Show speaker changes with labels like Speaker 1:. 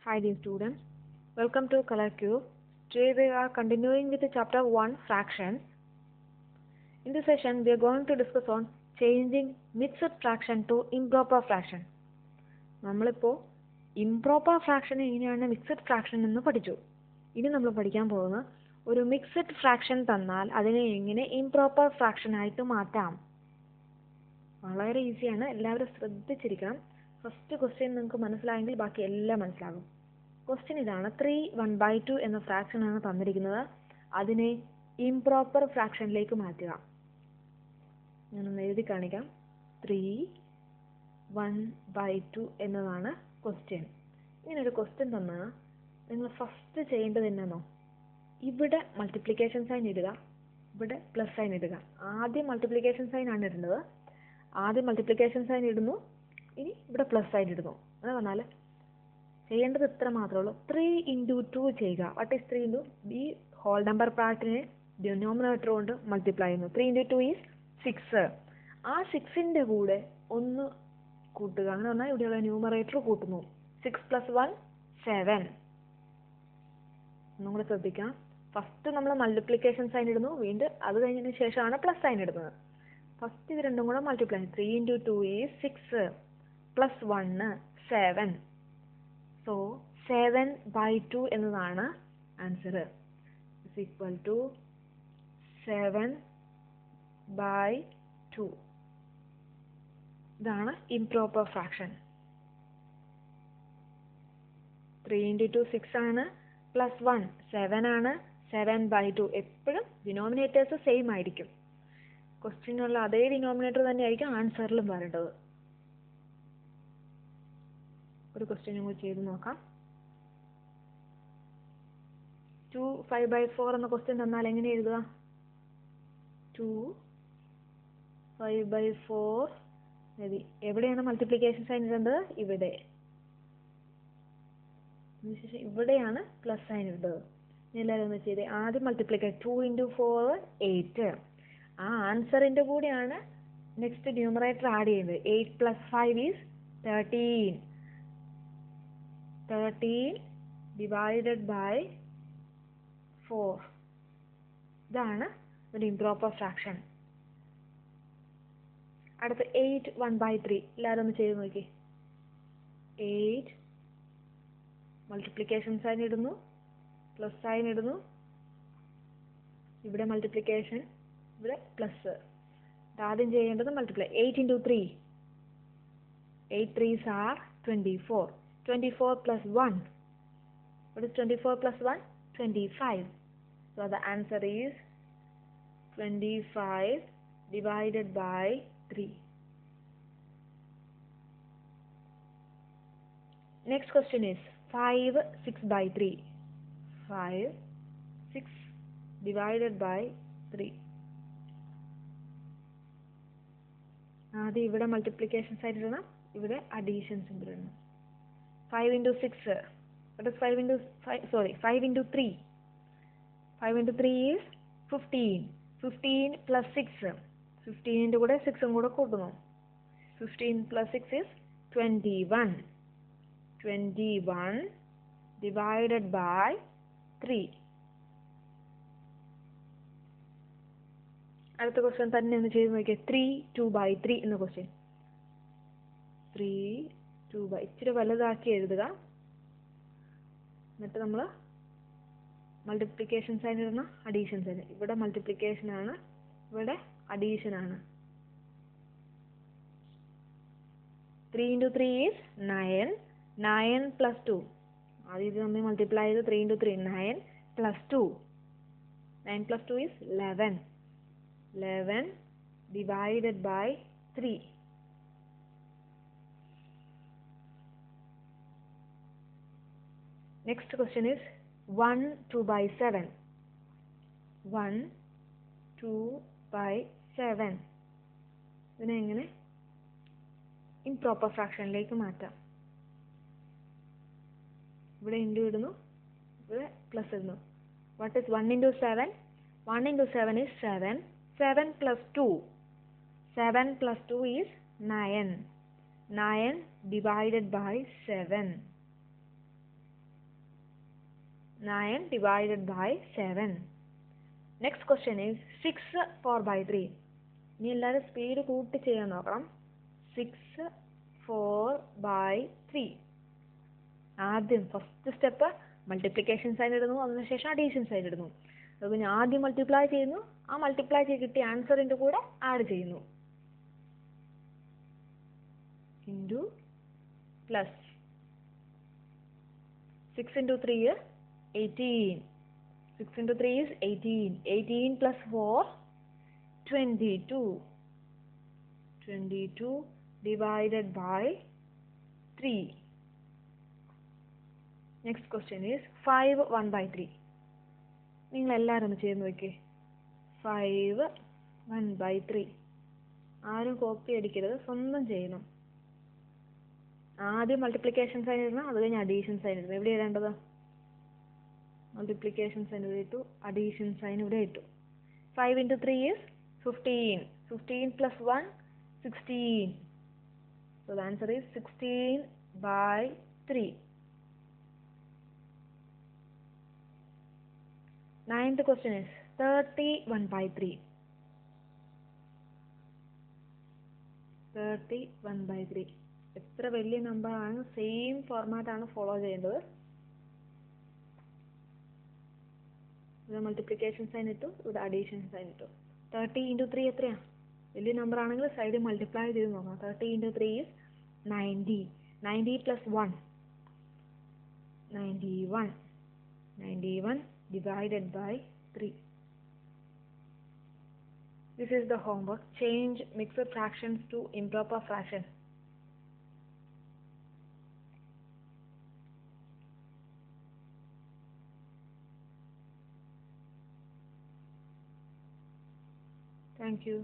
Speaker 1: Hi dear students, welcome to Color Cube. Today we are continuing with the chapter 1 fractions. In this session we are going to discuss on changing mixed fraction to improper fraction. നമ്മളിപ്പോൾ improper fraction എങ്ങനെയാണ് mixed fraction എന്ന് പഠിച്ചു. ഇനി നമ്മൾ പഠിക്കാൻ പോകുന്നത് ഒരു mixed fraction തന്നാൽ അതിനെ എങ്ങനെ improper fraction ആയിട്ട് മാറ്റാം. വളരെ ഈസിയാണ്, എല്ലാവരും ശ്രദ്ധിച്ചിരിക്കണം. ഫസ്റ്റ് ക്വസ്റ്റ്യൻ നിങ്ങൾക്ക് മനസ്സിലായെങ്കിൽ ബാക്കി എല്ലാം മനസ്സിലാകും. ക്വസ്റ്റ്യൻ ഇതാണ്, 3/1/2 എന്ന ഫ്രാക്ഷൻ ആണ് തന്നിരിക്കുന്നത്, അതിനെ ഇംപ്രോപ്പർ ഫ്രാക്ഷനിലേക്ക് മാറ്റുക. ഞാനൊന്ന് എഴുതി കാണിക്കാം. 3/1/2 എന്നതാണ് ക്വസ്റ്റ്യൻ. ഇങ്ങനൊരു ക്വസ്റ്റ്യൻ തന്നാൽ നിങ്ങൾ ഫസ്റ്റ് ചെയ്യേണ്ടത് എന്നാണോ, ഇവിടെ മൾട്ടിപ്ലിക്കേഷൻ സൈൻ ഇടുക, ഇവിടെ പ്ലസ് സൈൻ ഇടുക. ആദ്യം മൾട്ടിപ്ലിക്കേഷൻ സൈൻ ആണ് ഇടുന്നത്. ആദ്യം മൾട്ടിപ്ലിക്കേഷൻ സൈൻ ഇടുന്നു, ഇനി ഇവിടെ പ്ലസ് സൈൻ ഇടുന്നു. എന്ന് പറഞ്ഞാൽ ചെയ്യേണ്ടത് ഇത്ര മാത്രമേ ഉള്ളൂ. 3 × 2 ചെയ്യുക. വാട്ട് ഈസ് 3 × ഈ ഹോൾ നമ്പർ പാർട്ടിനെ ഡിനോമിനേറ്റർ കൊണ്ട് മൾട്ടിപ്ലൈ ചെയ്യുന്നു. 3 × 2 ഈസ് 6. ആ 6ന്റെ കൂടെ 1 കൂട്ടുക. അങ്ങനെ പറഞ്ഞാൽ ഇവിടെയുള്ള ന്യൂമറേറ്റർ കൂട്ടുന്നു. 6 + 1 7. ഒന്നും കൂടെ ശ്രദ്ധിക്കാം. ഫസ്റ്റ് നമ്മൾ മൾട്ടിപ്ലിക്കേഷൻ സൈൻ ഇടുന്നു, വീണ്ടും അത് കഴിഞ്ഞതിന് ശേഷമാണ് പ്ലസ് സൈൻ ഇടുന്നത്. ഫസ്റ്റ് ഇത് രണ്ടും കൂടെ മൾട്ടിപ്ലൈ. 3 × 2 ഈസ് 6 + 1 7. സോ 7/2 എന്നതാണ് ആൻസർ. Is equal to 7/2. ഇതാണ് ഇംപ്രോപ്പർ ഫ്രാക്ഷൻ. 3 × 2 6 ആണ്, പ്ലസ് 1 7 ആണ്, 7/2. എപ്പോഴും ഡിനോമിനേറ്റേഴ്സ് സെയിം ആയിരിക്കും. ക്വസ്റ്റ്യനുള്ള അതേ ഡിനോമിനേറ്റർ തന്നെയായിരിക്കും ആൻസറിലും വരേണ്ടത്. ഒരു ക്വസ്റ്റ്യൻ കൂടി ചെയ്ത് നോക്കാം. 2 5/4 എന്ന ക്വസ്റ്റ്യൻ തന്നാൽ എങ്ങനെ എഴുതുക? 2 5/4 എഴുതി. എവിടെയാണ് മൾട്ടിപ്ലിക്കേഷൻ സൈൻ ഇടേണ്ടത്? ഇവിടെ. അതിനുശേഷം ഇവിടെയാണ് പ്ലസ് സൈൻ ഇടേണ്ടത്. എല്ലാവരും ഒന്ന് ചെയ്തേ. ആദ്യം മൾട്ടിപ്ലിക്കേഷൻ 2 × 4 8. ആ ആൻസറിന്റെ കൂടെയാണ് നെക്സ്റ്റ് ന്യൂമറേറ്റർ ആഡ് ചെയ്യുന്നത്. 8 + 5 ഈസ് 13. 13 divided by 4. ഇതാണ് ഒരു ഇംപ്രോപ്പർ ഫ്രാക്ഷൻ. അടുത്ത 8/1/3. എല്ലാവരും ഒന്ന് ചെയ്ത് നോക്കി. 8 മൾട്ടിപ്ലിക്കേഷൻ സൈൻ ഇടുന്നു, പ്ലസ് സൈൻ ഇടുന്നു, ഇവിടെ മൾട്ടിപ്ലിക്കേഷൻ, ഇവിടെ പ്ലസ്. ആദ്യം ചെയ്യേണ്ടത് multiply. 8 × 3. 8 3s are 24. 24 + 1. What is 24 + 1? 25. So the answer is 25 divided by 3. Next question is 5 6/3. 5 6 divided by 3. ആദ്യം ഇവിടെ മൾട്ടിപ്ലിക്കേഷൻ സൈൻ ഇടണം, ഇവിടെ അഡീഷൻ സിമ്പിൾ ഇടണം. 5 × 6. What is 5 × 3? 5 × 3 is 15. 15 + 6. 15ന്റെ കൂടെ 6ഉം കൂടെ കൂട്ടുന്നു. 15 + 6 is 21. 21 divided by 3. അടുത്ത ക്വസ്റ്റ്യൻ തന്നെ ഒന്ന് ചെയ്ത് നോക്കിയാൽ 3 2/3 എന്ന ക്വസ്റ്റ്യൻ. 3 2/, ഇച്ചിരി വലുതാക്കി എഴുതുക. എന്നിട്ട് നമ്മൾ മൾട്ടിപ്ലിക്കേഷൻ സൈൻ ഇടണം, അഡീഷൻ സൈൻ. ഇവിടെ മൾട്ടിപ്ലിക്കേഷൻ ആണ്, ഇവിടെ അഡീഷൻ ആണ്. 3 × 3 ഈസ് 9. 9 + 2. ആദ്യം ഇത് നമ്മൾ മൾട്ടിപ്ലൈ ചെയ്ത് 3 × 3 9 + 2. 9 + 2 is 11. 11 divided by 3. Next question is 1 2/7. 1 2/7. ഇതിനെ എങ്ങനെ ഇംപ്രോപ്പർ ഫ്രാക്ഷനിലേക്ക് മാറ്റാം? ഇവിടെ ഇൻറ്റു ഇടുന്നു, ഇവിടെ പ്ലസ് ഇടുന്നു. What is 1 × 7? 1 × 7 is 7. 7 + 2. 7 + 2 is 9. 9 divided by 7. 9 divided by 7. Next question is 6 4 by 3. ഇനി എല്ലാവരും സ്പീഡ് കൂട്ടി ചെയ്യാൻ നോക്കണം. 6 4 by 3. ആദ്യം ഫസ്റ്റ് സ്റ്റെപ്പ് മൾട്ടിപ്ലിക്കേഷൻ സൈൻ ഇടുന്നു, അതിനുശേഷം അഡീഷൻ സൈൻ ഇടുന്നു. അത് ഞാൻ ആദ്യം മൾട്ടിപ്ലൈ ചെയ്യുന്നു, ആ മൾട്ടിപ്ലൈ ചെയ്ത് കിട്ടിയ ആൻസറിൻ്റെ കൂടെ ആഡ് ചെയ്യുന്നു. Into plus 6 into 3 is 18. 6 into 3 is 18. 18 plus 4, 22. 22 divided by 3. Next question is 5 1 by 3. നിങ്ങൾ എല്ലാവരും ഒന്ന് ചെയ്ത് നോക്കിയേ. 5 1 by 3. ആരും കോപ്പി അടിക്കരുത്, സ്വന്തം ചെയ്യണം. ആദ്യം മൾട്ടിപ്ലിക്കേഷൻ സൈൻ ഇടണം, അത് കഴിഞ്ഞ് അഡീഷൻ സൈൻ ഇടണം. എവിടെ ഇടേണ്ടത്? മൾട്ടിപ്ലിക്കേഷൻ സൈൻ ഇവിടെ ഇട്ടു, അഡീഷൻ സൈൻ ഇവിടെ ഇട്ടു. 5 into 3 is 15. 15 plus 1, 16. So the answer is 16 by 3. Ninth question is 31 by 3. 31 by 3. എത്ര വലിയ നമ്പർ ആണ്, സെയിം ഫോർമാറ്റ് ആണ് ഫോളോ ചെയ്യേണ്ടത്. ഇവിടെ മൾട്ടിപ്ലിക്കേഷൻ സൈൻ ഇട്ടു, ഇവിടെ അഡീഷൻ സൈൻ ഇട്ടു. 30 into 3 എത്രയാണ്? വലിയ നമ്പർ ആണെങ്കിൽ സൈഡ് മൾട്ടിപ്ലൈ ചെയ്ത് നോക്കാം. 30 into 3 is 90. 90 plus 1, 91. 91 divided by 3. This is the homework. Change mixed fractions to improper fraction. Thank you.